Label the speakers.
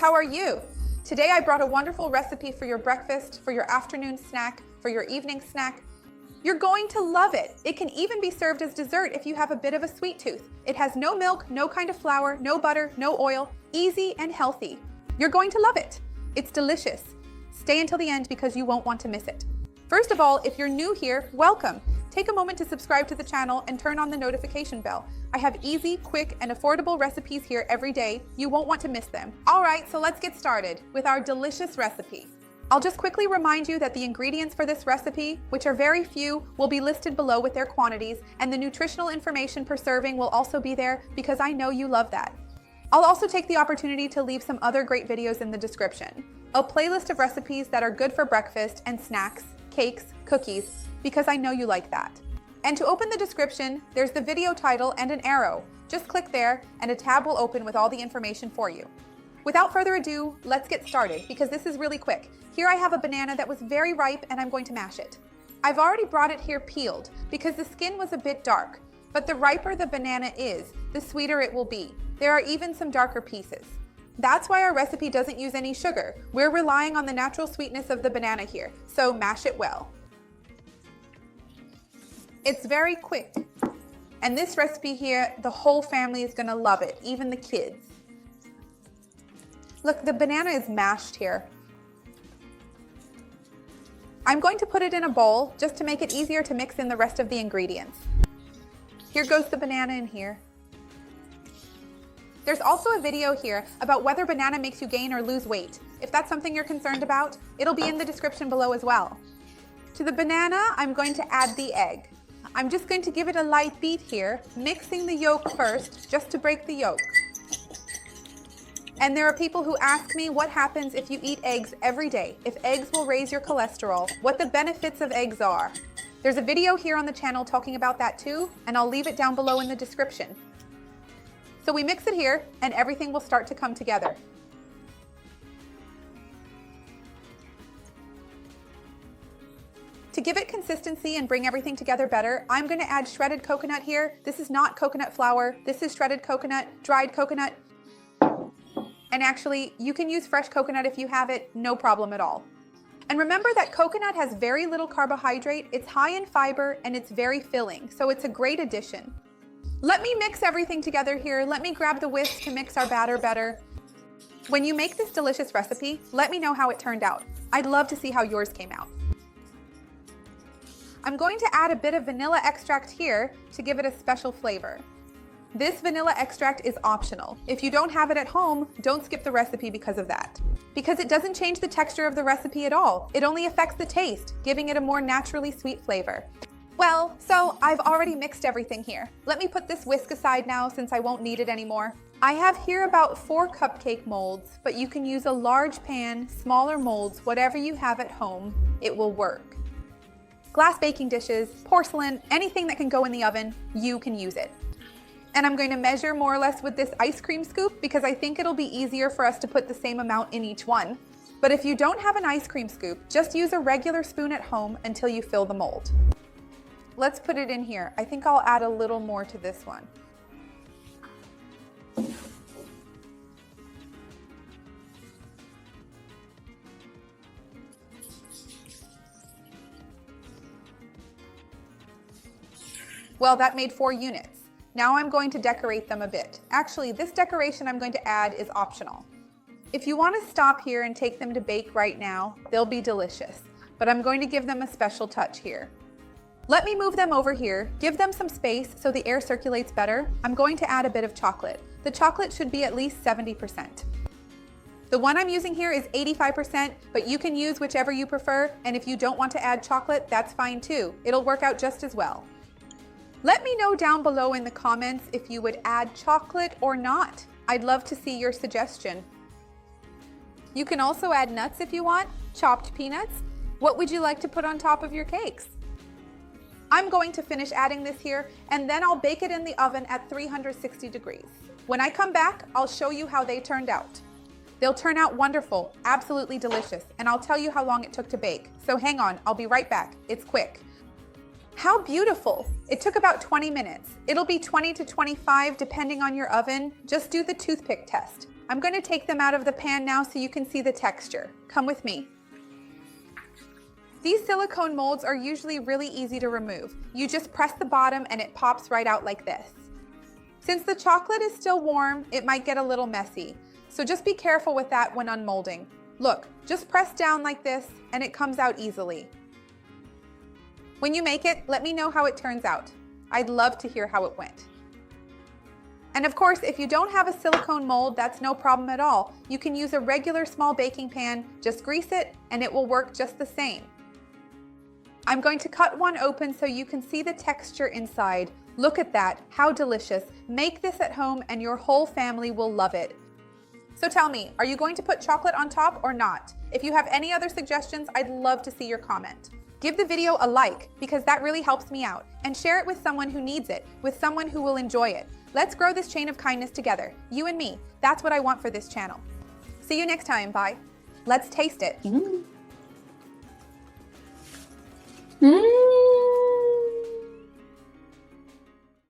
Speaker 1: how are you? Today I brought a wonderful recipe for your breakfast, for your afternoon snack, for your evening snack. You're going to love it. It can even be served as dessert if you have a bit of a sweet tooth. It has no milk, no kind of flour, no butter, no oil, easy and healthy. You're going to love it. It's delicious. Stay until the end because you won't want to miss it. First of all, if you're new here, welcome. Take a moment to subscribe to the channel and turn on the notification bell. I have easy, quick, and affordable recipes here every day. You won't want to miss them. All right, so let's get started with our delicious recipe. I'll just quickly remind you that the ingredients for this recipe, which are very few, will be listed below with their quantities, and the nutritional information per serving will also be there because I know you love that. I'll also take the opportunity to leave some other great videos in the description. A playlist of recipes that are good for breakfast and snacks, cakes, cookies, because I know you like that. And to open the description, there's the video title and an arrow. Just click there and a tab will open with all the information for you. Without further ado, let's get started because this is really quick. Here I have a banana that was very ripe and I'm going to mash it. I've already brought it here peeled because the skin was a bit dark, but the riper the banana is, the sweeter it will be. There are even some darker pieces. That's why our recipe doesn't use any sugar. We're relying on the natural sweetness of the banana here, so mash it well. It's very quick. And this recipe here, the whole family is gonna love it, even the kids. Look, the banana is mashed here. I'm going to put it in a bowl just to make it easier to mix in the rest of the ingredients. Here goes the banana in here. There's also a video here about whether banana makes you gain or lose weight. If that's something you're concerned about, it'll be in the description below as well. To the banana, I'm going to add the egg. I'm just going to give it a light beat here, mixing the yolk first, just to break the yolk. And there are people who ask me what happens if you eat eggs every day, if eggs will raise your cholesterol, what the benefits of eggs are. There's a video here on the channel talking about that too, and I'll leave it down below in the description. So we mix it here, and everything will start to come together. To give it consistency and bring everything together better, I'm going to add shredded coconut here. This is not coconut flour. This is shredded coconut, dried coconut. And actually, you can use fresh coconut if you have it, no problem at all. And remember that coconut has very little carbohydrate, it's high in fiber, and it's very filling, so it's a great addition. Let me mix everything together here. Let me grab the whisk to mix our batter better. When you make this delicious recipe, let me know how it turned out. I'd love to see how yours came out. I'm going to add a bit of vanilla extract here to give it a special flavor. This vanilla extract is optional. If you don't have it at home, don't skip the recipe because of that. Because it doesn't change the texture of the recipe at all. It only affects the taste, giving it a more naturally sweet flavor. Well, so I've already mixed everything here. Let me put this whisk aside now since I won't need it anymore. I have here about 4 cupcake molds, but you can use a large pan, smaller molds, whatever you have at home, it will work. Glass baking dishes, porcelain, anything that can go in the oven, you can use it. And I'm going to measure more or less with this ice cream scoop because I think it'll be easier for us to put the same amount in each one. But if you don't have an ice cream scoop, just use a regular spoon at home until you fill the mold. Let's put it in here. I think I'll add a little more to this one. Well, that made 4 units. Now I'm going to decorate them a bit. Actually, this decoration I'm going to add is optional. If you want to stop here and take them to bake right now, they'll be delicious, but I'm going to give them a special touch here. Let me move them over here, give them some space so the air circulates better. I'm going to add a bit of chocolate. The chocolate should be at least 70%. The one I'm using here is 85%, but you can use whichever you prefer, and if you don't want to add chocolate, that's fine too. It'll work out just as well. Let me know down below in the comments if you would add chocolate or not. I'd love to see your suggestion. You can also add nuts if you want, chopped peanuts. What would you like to put on top of your cakes? I'm going to finish adding this here and then I'll bake it in the oven at 360 degrees. When I come back, I'll show you how they turned out. They'll turn out wonderful, absolutely delicious, and I'll tell you how long it took to bake. So hang on, I'll be right back. It's quick. How beautiful! It took about 20 minutes. It'll be 20 to 25 depending on your oven. Just do the toothpick test. I'm going to take them out of the pan now so you can see the texture. Come with me. These silicone molds are usually really easy to remove. You just press the bottom and it pops right out like this. Since the chocolate is still warm, it might get a little messy. So just be careful with that when unmolding. Look, just press down like this and it comes out easily. When you make it, let me know how it turns out. I'd love to hear how it went. And of course, if you don't have a silicone mold, that's no problem at all. You can use a regular small baking pan, just grease it, and it will work just the same. I'm going to cut one open so you can see the texture inside. Look at that, how delicious. Make this at home and your whole family will love it. So tell me, are you going to put chocolate on top or not? If you have any other suggestions, I'd love to see your comment. Give the video a like because that really helps me out, and share it with someone who needs it, with someone who will enjoy it. Let's grow this chain of kindness together, you and me. That's what I want for this channel. See you next time, bye. Let's taste it.